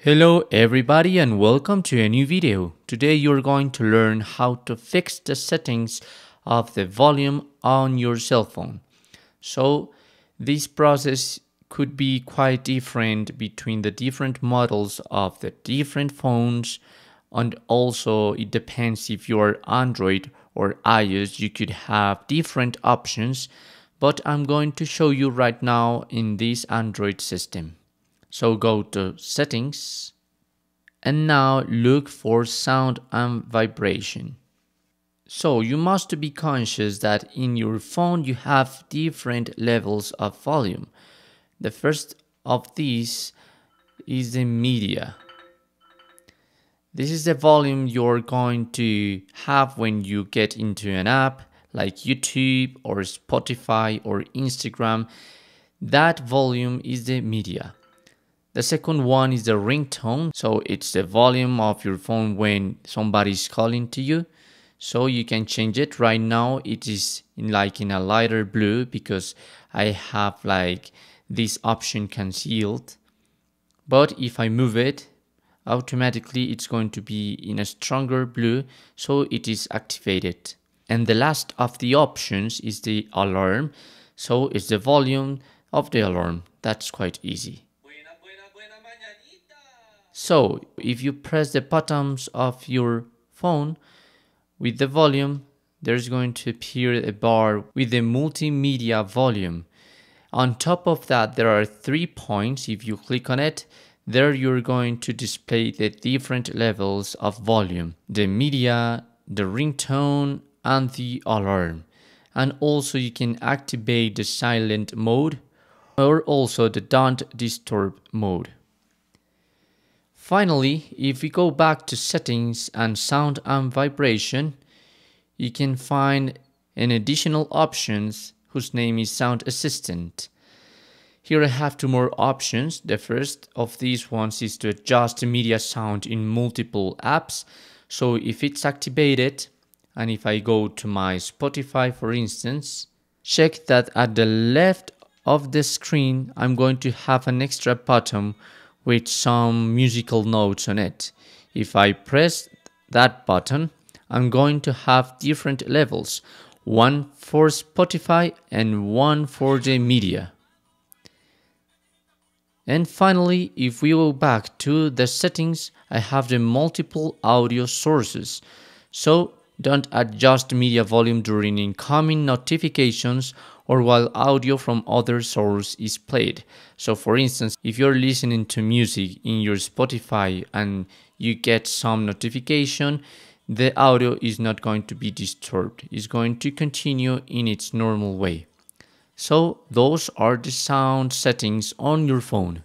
Hello everybody and welcome to a new video. Today you're going to learn how to fix the settings of the volume on your cell phone. So this process could be quite different between the different models of the different phones, and also it depends if you're Android or iOS. You could have different options, but I'm going to show you right now in this Android system. So go to settings and now look for sound and vibration. So you must be conscious that in your phone you have different levels of volume. The first of these is the media. This is the volume you're going to have when you get into an app like YouTube or Spotify or Instagram. That volume is the media. The second one is the ringtone. So it's the volume of your phone when somebody's calling to you. So you can change it. Right now it is in a lighter blue because I have this option concealed. But if I move it, automatically it's going to be in a stronger blue, so it is activated. And the last of the options is the alarm. So it's the volume of the alarm. That's quite easy. So if you press the buttons of your phone with the volume, there's going to appear a bar with the multimedia volume. On top of that, there are 3 points. If you click on it, there you're going to display the different levels of volume: the media, the ringtone, and the alarm. And also you can activate the silent mode or also the don't disturb mode. Finally, if we go back to settings and sound and vibration, you can find an additional options whose name is Sound Assistant. Here I have 2 more options. The first of these ones is to adjust the media sound in multiple apps. So if it's activated, and if I go to my Spotify for instance, check that at the left of the screen I'm going to have an extra button with some musical notes on it. If I press that button, I'm going to have different levels, one for Spotify and one for the media. And finally, if we go back to the settings, I have the multiple audio sources. So don't adjust media volume during incoming notifications or while audio from other source is played. So for instance, if you're listening to music in your Spotify and you get some notification, the audio is not going to be disturbed. It's going to continue in its normal way. So those are the sound settings on your phone.